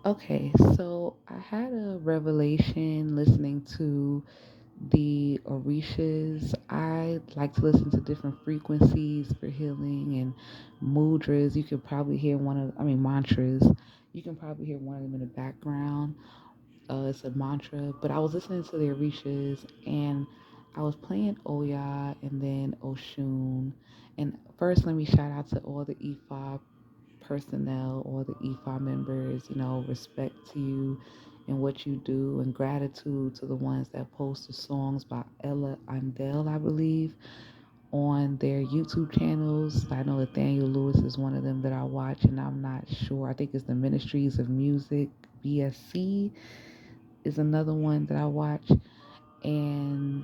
Okay, so I had a revelation listening to the Orishas. I like to listen to different frequencies for healing and mudras. You could probably hear mantras. You can probably hear one of them in the background. It's a mantra, but I was listening to the Orishas and I was playing Oya and then Oshun. And first, let me shout out to all the E5 personnel, all the EFI members, respect to you and what you do, and gratitude to the ones that post the songs by Ella Andel, I believe, on their YouTube channels. I know Nathaniel Lewis is one of them that I watch, and I'm not sure. I think it's the Ministries of Music, BSC is another one that I watch. And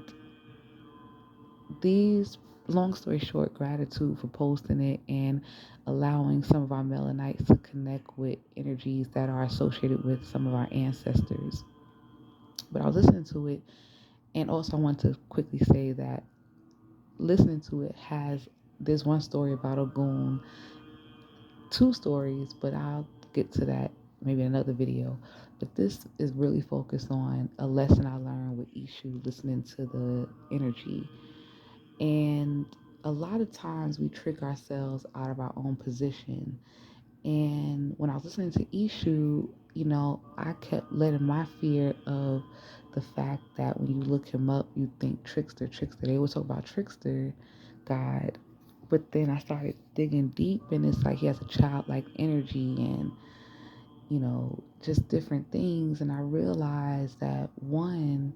these, long story short, gratitude for posting it and allowing some of our melanites to connect with energies that are associated with some of our ancestors. But I was listening to it, and also I want to quickly say that listening to it has, there's one story about a goon, two stories, but I'll get to that maybe in another video. But this is really focused on a lesson I learned with Ishu, listening to the energy. And a lot of times we trick ourselves out of our own position. And when I was listening to Ishu, I kept letting my fear of the fact that when you look him up, you think trickster, trickster. They always talk about trickster God. But then I started digging deep, and it's like he has a childlike energy and, just different things. And I realized that one,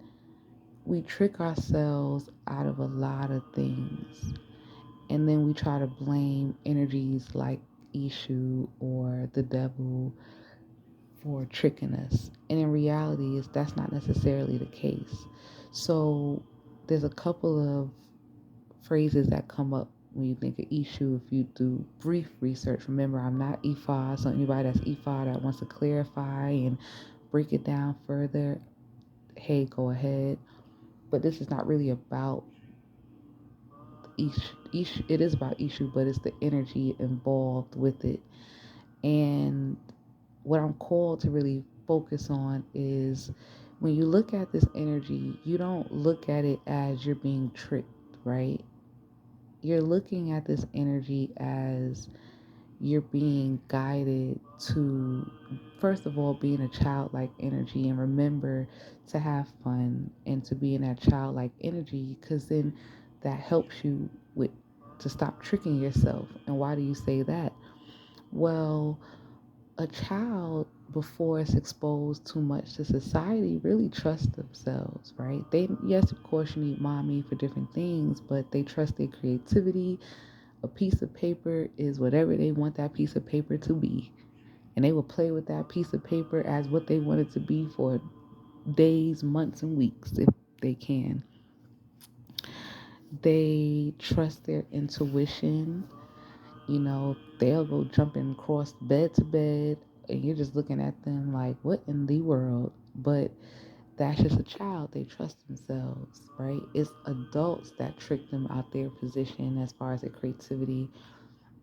we trick ourselves out of a lot of things. And then we try to blame energies like Ishu or the devil for tricking us. And in reality, that's not necessarily the case. So there's a couple of phrases that come up when you think of Ishu if you do brief research. Remember, I'm not Ifa, so anybody that's Ifa that wants to clarify and break it down further, hey, go ahead. But this is not really about Ish, it is about Ishu, but it's the energy involved with it. And what I'm called to really focus on is when you look at this energy, you don't look at it as you're being tricked, right? You're looking at this energy as you're being guided to, first of all, be in a childlike energy, and remember to have fun and to be in that childlike energy, because then that helps you with to stop tricking yourself. And why do you say that? Well, a child, before it's exposed too much to society, really trusts themselves, right? They, yes, of course, you need mommy for different things, but they trust their creativity. A piece of paper is whatever they want that piece of paper to be. And they will play with that piece of paper as what they want it to be for days, months, and weeks if they can. They trust their intuition. They'll go jumping across bed to bed, and you're just looking at them like, what in the world? But that's just a child. They trust themselves, right? It's adults that trick them out their position as far as their creativity.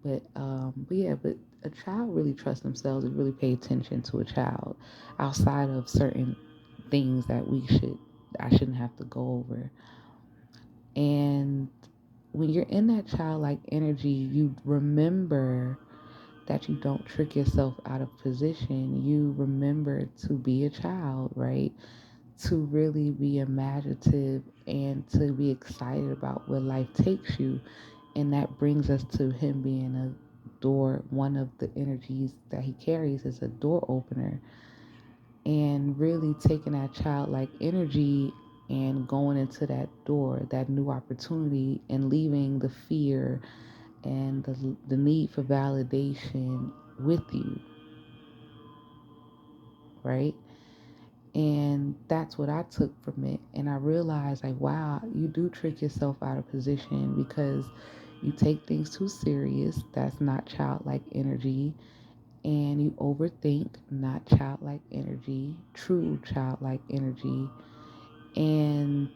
But a child really trusts themselves and really pay attention to a child outside of certain things that I shouldn't have to go over. And when you're in that childlike energy, you remember that you don't trick yourself out of position. You remember to be a child, right? To really be imaginative and to be excited about where life takes you. And that brings us to him being a door. One of the energies that he carries is a door opener, and really taking that childlike energy and going into that door, that new opportunity, and leaving the fear and the need for validation with you, right? And that's what I took from it. And I realized, like, wow, you do trick yourself out of position because you take things too serious. That's not childlike energy. And you overthink, not childlike energy, true childlike energy. And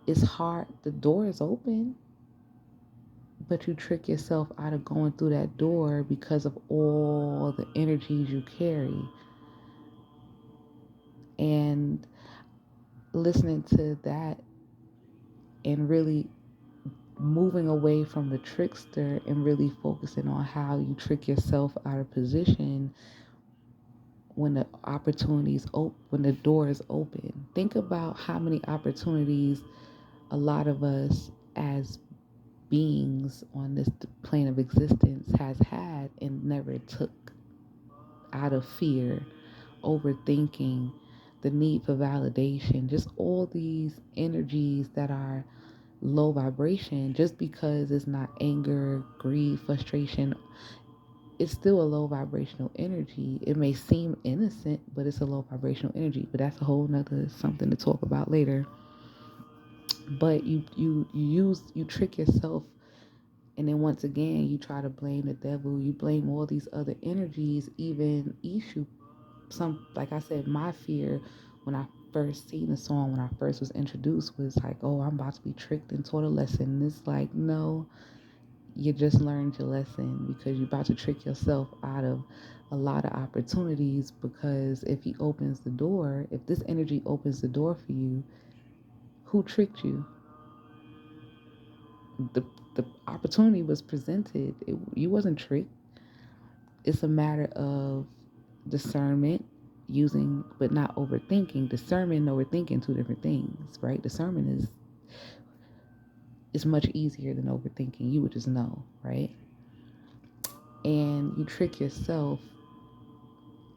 it's hard. The door is open. but you trick yourself out of going through that door because of all the energies you carry. And listening to that and really moving away from the trickster and really focusing on how you trick yourself out of position when the opportunities open, when the door is open. Think about how many opportunities a lot of us as beings on this plane of existence has had and never took, out of fear, overthinking, the need for validation, just all these energies that are low vibration. Just because it's not anger, greed, frustration, it's still a low vibrational energy. It may seem innocent, but it's a low vibrational energy. But that's a whole nother something to talk about later. But you trick yourself, and then once again you try to blame the devil. You blame all these other energies, even Eshu. Some, like I said, my fear when I first seen the song, when I first was introduced, was like, oh, I'm about to be tricked and taught a lesson. And it's like, no, you just learned your lesson, because you're about to trick yourself out of a lot of opportunities. Because if he opens the door, if this energy opens the door for you, who tricked you? The opportunity was presented. You wasn't tricked. It's a matter of discernment, using but not overthinking. Discernment and overthinking, two different things, right? Discernment is much easier than overthinking. You would just know, right? And you trick yourself.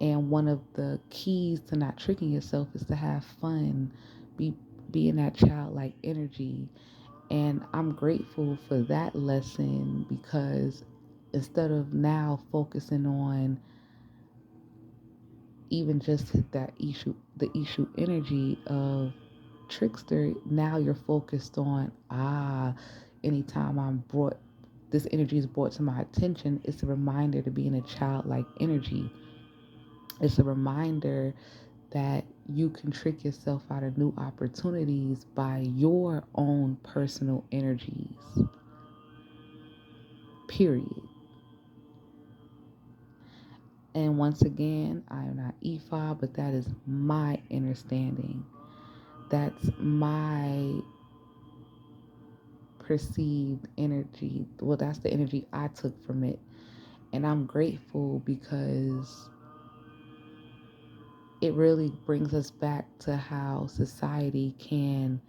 And one of the keys to not tricking yourself is to have fun, be be in that childlike energy. And I'm grateful for that lesson, because instead of now focusing on even just that issue, the issue energy of trickster, now you're focused on, anytime I'm brought, this energy is brought to my attention, it's a reminder to be in a childlike energy. It's a reminder that you can trick yourself out of new opportunities by your own personal energies. Period. And once again, I am not Ifa, but that is my understanding. That's my perceived energy. Well, that's the energy I took from it. And I'm grateful, because it really brings us back to how society can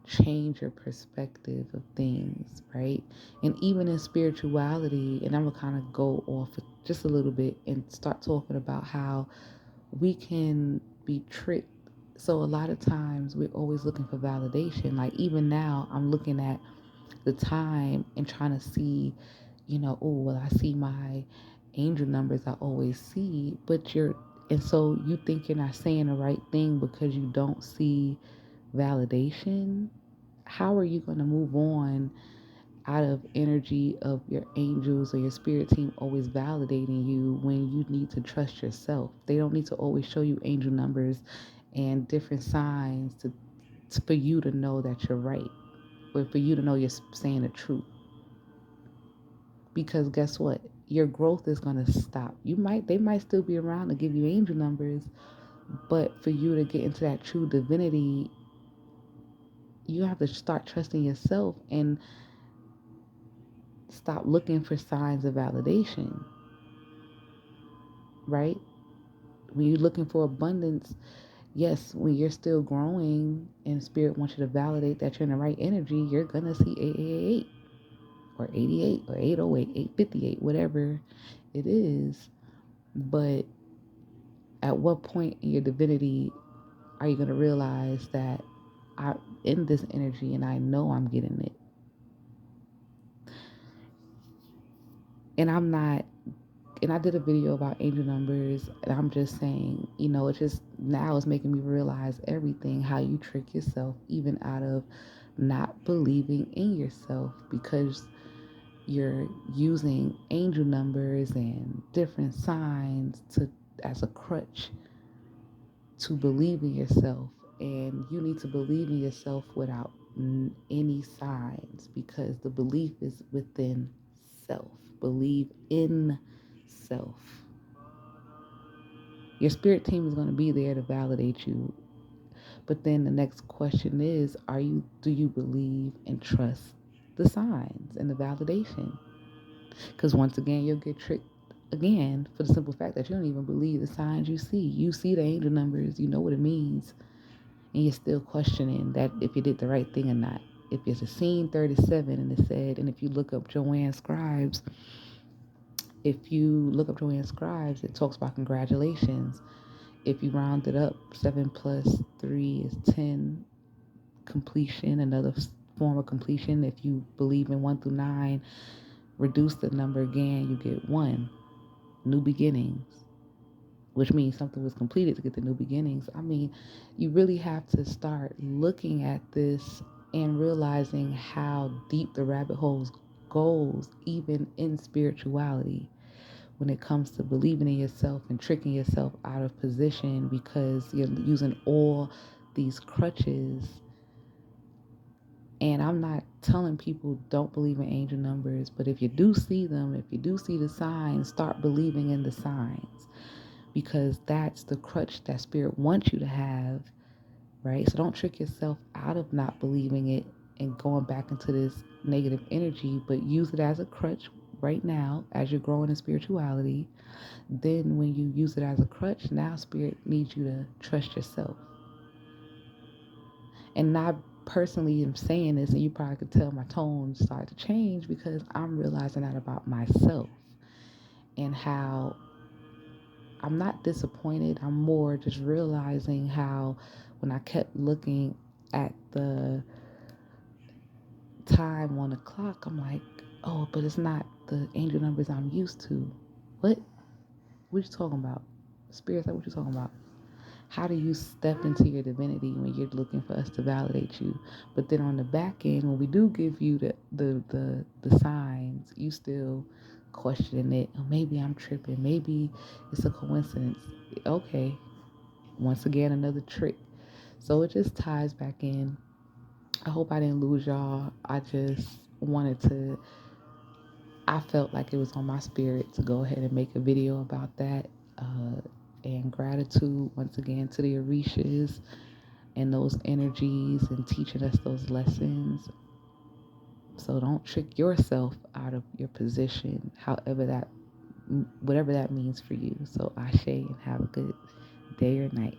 change your perspective of things, right? And even in spirituality, and I'm gonna kind of go off just a little bit and start talking about how we can be tricked. So a lot of times we're always looking for validation. Like even now, I'm looking at the time and trying to see, oh, well, I see my angel numbers I always see, but and so you think you're not saying the right thing because you don't see validation. How are you going to move on out of energy of your angels or your spirit team always validating you, when you need to trust yourself? They don't need to always show you angel numbers and different signs for you to know that you're right, or for you to know you're saying the truth. Because guess what? Your growth is going to stop. They might still be around to give you angel numbers, but for you to get into that true divinity, you have to start trusting yourself and stop looking for signs of validation, right? When you're looking for abundance, yes, when you're still growing and spirit wants you to validate that you're in the right energy, you're going to see 888 or 88 or 808, 858, whatever it is. But at what point in your divinity are you going to realize that I'm in this energy and I know I'm getting it? And I'm not, and I did a video about angel numbers, and I'm just saying, it just now is making me realize everything, how you trick yourself, even out of not believing in yourself, because you're using angel numbers and different signs to as a crutch to believe in yourself. And you need to believe in yourself without any signs, because the belief is within self. Believe in self. Your spirit team is going to be there to validate you. But then the next question is, do you believe and trust the signs and the validation? Because once again, you'll get tricked again for the simple fact that you don't even believe the signs you see. You see the angel numbers, you know what it means, and you're still questioning that if you did the right thing or not. If it's a scene 37 and it said, and if you look up Joanne Scribes, it talks about congratulations. If you round it up, 7 plus 3 is 10, completion, another form of completion. If you believe in 1 through 9, reduce the number again, you get 1, new beginnings, which means something was completed to get the new beginnings. I mean, you really have to start looking at this and realizing how deep the rabbit holes goes, even in spirituality, when it comes to believing in yourself and tricking yourself out of position because you're using all these crutches. And I'm not telling people don't believe in angel numbers, but if you do see them, if you do see the signs, start believing in the signs, because that's the crutch that spirit wants you to have, right? So don't trick yourself out of not believing it and going back into this negative energy, but use it as a crutch right now as you're growing in spirituality. Then when you use it as a crutch, now spirit needs you to trust yourself. And not personally am saying this, and you probably could tell my tone started to change because I'm realizing that about myself, and how I'm not disappointed. I'm more just realizing how when I kept looking at the time on the clock, I'm like, oh, but it's not the angel numbers I'm used to. What? What you talking about? Spirit's like, what you talking about? How do you step into your divinity when you're looking for us to validate you? But then on the back end, when we do give you the signs, you still questioning it. Oh, maybe I'm tripping. Maybe it's a coincidence. Okay. Once again, another trick. So it just ties back in. I hope I didn't lose y'all. I just wanted to, I felt like it was on my spirit to go ahead and make a video about that. And gratitude once again to the Orishas and those energies and teaching us those lessons. So don't trick yourself out of your position, whatever that means for you. So ashe, and have a good day or night.